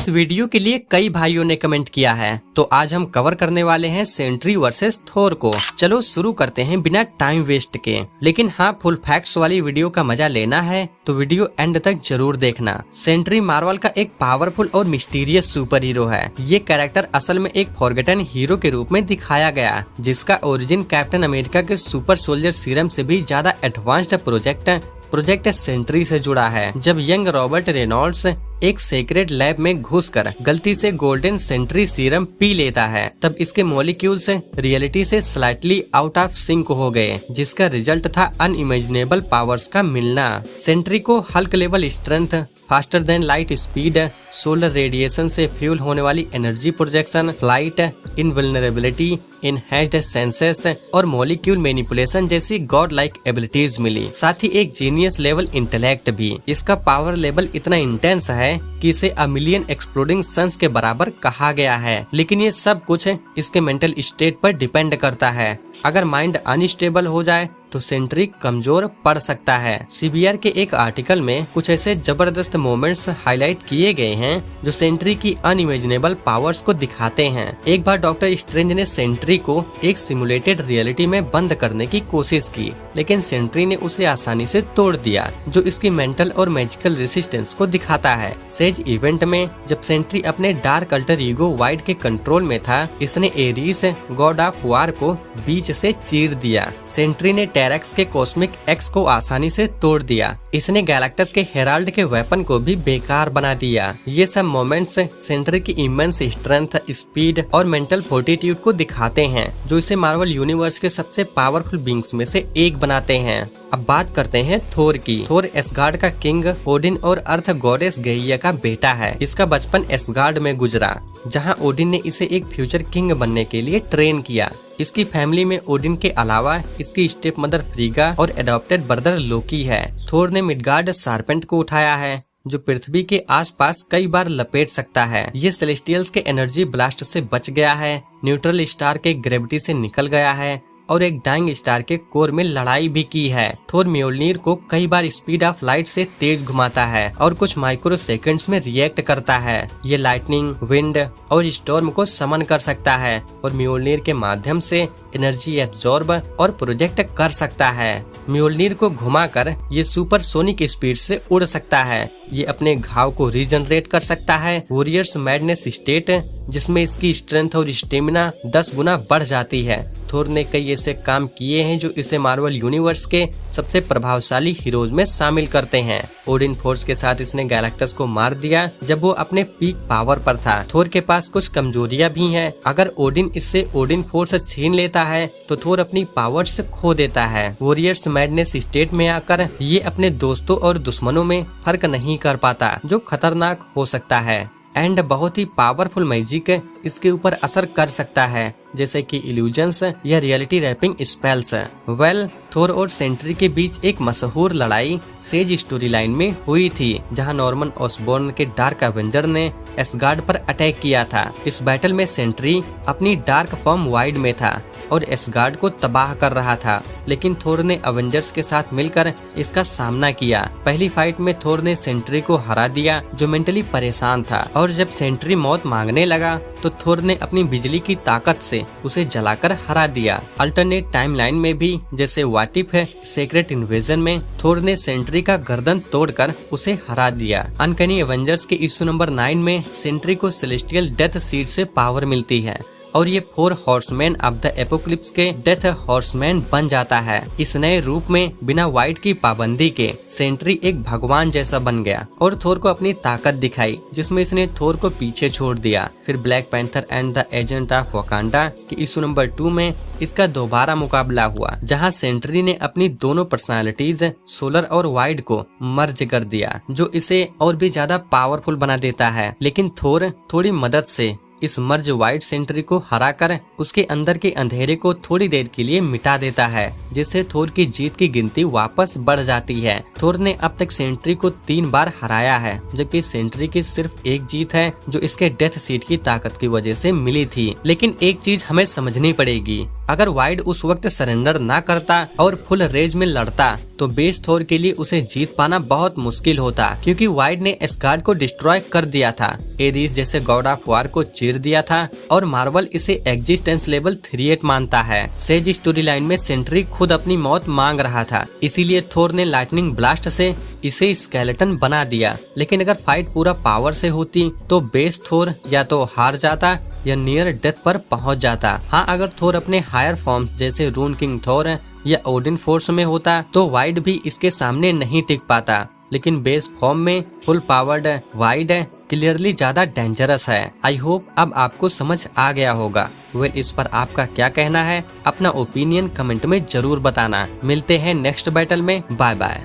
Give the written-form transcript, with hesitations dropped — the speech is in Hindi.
वीडियो के लिए कई भाइयों ने कमेंट किया है, तो आज हम कवर करने वाले हैं सेंट्री वर्सेस थोर को। चलो शुरू करते हैं बिना टाइम वेस्ट के। लेकिन हाँ, फुल फैक्ट्स वाली वीडियो का मजा लेना है तो वीडियो एंड तक जरूर देखना। सेंट्री मार्वल का एक पावरफुल और मिस्टीरियस सुपर हीरो है। ये कैरेक्टर असल में एक फॉरगेटन हीरो के रूप में दिखाया गया, जिसका ओरिजिन कैप्टन अमेरिका के सुपर सोल्जर सीरम से भी ज्यादा एडवांस्ड प्रोजेक्ट सेंट्री से जुड़ा है। जब यंग रॉबर्ट रेनॉल्ड्स एक सीक्रेट लैब में घुसकर गलती से गोल्डन सेंट्री सीरम पी लेता है, तब इसके मॉलिक्यूल्स रियलिटी से स्लाइटली आउट ऑफ सिंक हो गए, जिसका रिजल्ट था अनइमेजिनेबल पावर्स का मिलना। सेंट्री को Hulk level strength, faster than light speed, solar radiation से फ्यूल होने वाली energy projection, flight, invulnerability, enhanced senses और मॉलिक्यूल मैनिपुलेशन जैसी गॉड लाइक एबिलिटीज मिली। साथ ही एक जीनियस लेवल इंटेलेक्ट भी। इसका पावर लेवल इतना इंटेंस है कि इसे अ मिलियन एक्सप्लोडिंग सन्स के बराबर कहा गया है। लेकिन ये सब कुछ इसके मेंटल स्टेट पर डिपेंड करता है। अगर माइंड अनस्टेबल हो जाए तो सेंट्री कमजोर पड़ सकता है। सीबीआर के एक आर्टिकल में कुछ ऐसे जबरदस्त मोमेंट्स हाईलाइट किए गए हैं जो सेंट्री की अनइमेजिनेबल पावर्स को दिखाते हैं। एक बार डॉक्टर स्ट्रेंज ने सेंट्री को एक सिमुलेटेड रियलिटी में बंद करने की कोशिश की, लेकिन सेंट्री ने उसे आसानी से तोड़ दिया, जो इसकी मेंटल और मैजिकल रेसिस्टेंस को दिखाता है। सेज इवेंट में जब सेंट्री अपने डार्क अल्टर ईगो वाइड के कंट्रोल में था, इसने एरिस गॉड ऑफ वार को बीच से चीर दिया। सेंट्री ने टेरेक्स के कॉस्मिक एक्स को आसानी से तोड़ दिया। इसने गैलेक्टस के हेराल्ड के वेपन को भी बेकार बना दिया। ये सब मोमेंट्स सेंट्री की इमेंस स्ट्रेंथ, स्पीड और मेंटल फोर्टिट्यूड को दिखाते हैं, जो इसे मार्वल यूनिवर्स के सबसे पावरफुल बींग्स में से एक बनाते हैं। अब बात करते हैं थोर की। थोर एस्गार्ड का किंग, ओडिन और अर्थ गॉडेस गैया का बेटा है। इसका बचपन एस्गार्ड में गुजरा, जहां ओडिन ने इसे एक फ्यूचर किंग बनने के लिए ट्रेन किया। इसकी फैमिली में ओडिन के अलावा इसकी स्टेप मदर फ्रीगा और एडॉप्टेड ब्रदर लोकी है। थोर ने मिडगार्ड सार्पेंट को उठाया है, जो पृथ्वी के आसपास कई बार लपेट सकता है। ये सेलेस्टियल्स के एनर्जी ब्लास्ट से बच गया है, न्यूट्रल स्टार के ग्रेविटी से निकल गया है और एक डाइंग स्टार के कोर में लड़ाई भी की है। थोर म्योल्निर को कई बार स्पीड ऑफ लाइट से तेज घुमाता है और कुछ माइक्रो सेकंड्स में रिएक्ट करता है। ये लाइटनिंग, विंड और स्टॉर्म को समन कर सकता है और म्योल्निर के माध्यम से एनर्जी एब्जॉर्ब और प्रोजेक्ट कर सकता है। म्योल्निर को घुमाकर ये सुपर सोनिक स्पीड से उड़ सकता है। ये अपने घाव को रीजनरेट कर सकता है। वॉरियर्स मैडनेस स्टेट, जिसमें इसकी स्ट्रेंथ और स्टेमिना 10 गुना बढ़ जाती है। थोर ने कई ऐसे काम किए हैं जो इसे मार्वल यूनिवर्स के सबसे प्रभावशाली हीरोज में शामिल करते हैं। ओडिन फोर्स के साथ इसने गैलेक्टस को मार दिया जब वो अपने पीक पावर पर था। थोर के पास कुछ कमजोरियां भी हैं। अगर ओडिन इससे ओडिन फोर्स छीन लेता है तो थोर अपनी पावर्स खो देता है। वॉरियर्स मैडनेस स्टेट में आकर ये अपने दोस्तों और दुश्मनों में फर्क नहीं कर पाता, जो खतरनाक हो सकता है। एंड बहुत ही पावरफुल मैजिक इसके ऊपर असर कर सकता है, जैसे कि इल्यूजन्स या रियलिटी रैपिंग स्पेल्स। थोर और सेंट्री के बीच एक मशहूर लड़ाई सेज स्टोरी लाइन में हुई थी, जहां नॉर्मन ऑसबॉर्न के डार्क एवेंजर ने एस्गार्ड पर अटैक किया था। इस बैटल में सेंट्री अपनी डार्क फॉर्म वाइड में था और एस्गार्ड को तबाह कर रहा था, लेकिन थोर ने अवेंजर्स के साथ मिलकर इसका सामना किया। पहली फाइट में थोर ने सेंट्री को हरा दिया, जो मेंटली परेशान था, और जब सेंट्री मौत मांगने लगा तो थोर ने अपनी बिजली की ताकत से उसे जलाकर हरा दिया। अल्टरनेट टाइमलाइन में भी, जैसे व्हाट इफ है सीक्रेट इन्वेजन में, थोर ने सेंट्री का गर्दन तोड़कर उसे हरा दिया। अनकैनी एवेंजर्स के इश्यू नंबर 9 में सेंट्री को सेलेस्टियल डेथ सीड से पावर मिलती है और ये 4 हॉर्समैन ऑफ द एपोक्लिप्स के डेथ हॉर्समैन बन जाता है। इस नए रूप में बिना वाइट की पाबंदी के सेंट्री एक भगवान जैसा बन गया और थोर को अपनी ताकत दिखाई, जिसमें इसने थोर को पीछे छोड़ दिया। फिर black panther and the agent of Wakanda के इशू नंबर 2 में इसका दोबारा मुकाबला हुआ, जहां सेंट्री ने अपनी दोनों पर्सनालिटीज सोलर और वाइड को मर्ज कर दिया, जो इसे और भी ज्यादा पावरफुल बना देता है। लेकिन थोर थोड़ी मदद से इस मर्ज वाइट सेंट्री को हराकर उसके अंदर के अंधेरे को थोड़ी देर के लिए मिटा देता है, जिससे थोर की जीत की गिनती वापस बढ़ जाती है। थोर ने अब तक सेंट्री को 3 बार हराया है, जबकि सेंट्री की सिर्फ एक जीत है, जो इसके डेथ सीट की ताकत की वजह से मिली थी। लेकिन एक चीज हमें समझनी पड़ेगी, अगर वाइड उस वक्त सरेंडर ना करता और फुल रेज में लड़ता तो बेस थोर के लिए उसे जीत पाना बहुत मुश्किल होता, क्योंकि वाइड ने एस्गार्ड को डिस्ट्रॉय कर दिया था, एरिस जैसे गॉड ऑफ वार को चीर दिया था और मार्वल इसे एग्जिस्टेंस लेवल 38 मानता है। सेज स्टोरी लाइन में सेंट्री खुद अपनी मौत मांग रहा था, इसीलिए थोर ने लाइटनिंग ब्लास्ट से इसे स्केलेटन बना दिया। लेकिन अगर फाइट पूरा पावर से होती तो बेस थोर या तो हार जाता या नियर डेथ पर पहुंच जाता। हाँ, अगर थोर अपने हायर फॉर्म्स जैसे रून किंग थोर या ओडिन फोर्स में होता तो वाइड भी इसके सामने नहीं टिक पाता, लेकिन बेस फॉर्म में फुल पावर्ड वाइड क्लियरली ज्यादा डेंजरस है। आई होप अब आपको समझ आ गया होगा। वेल, इस पर आपका क्या कहना है? अपना ओपिनियन कमेंट में जरूर बताना। मिलते हैं नेक्स्ट बैटल में। Bye bye.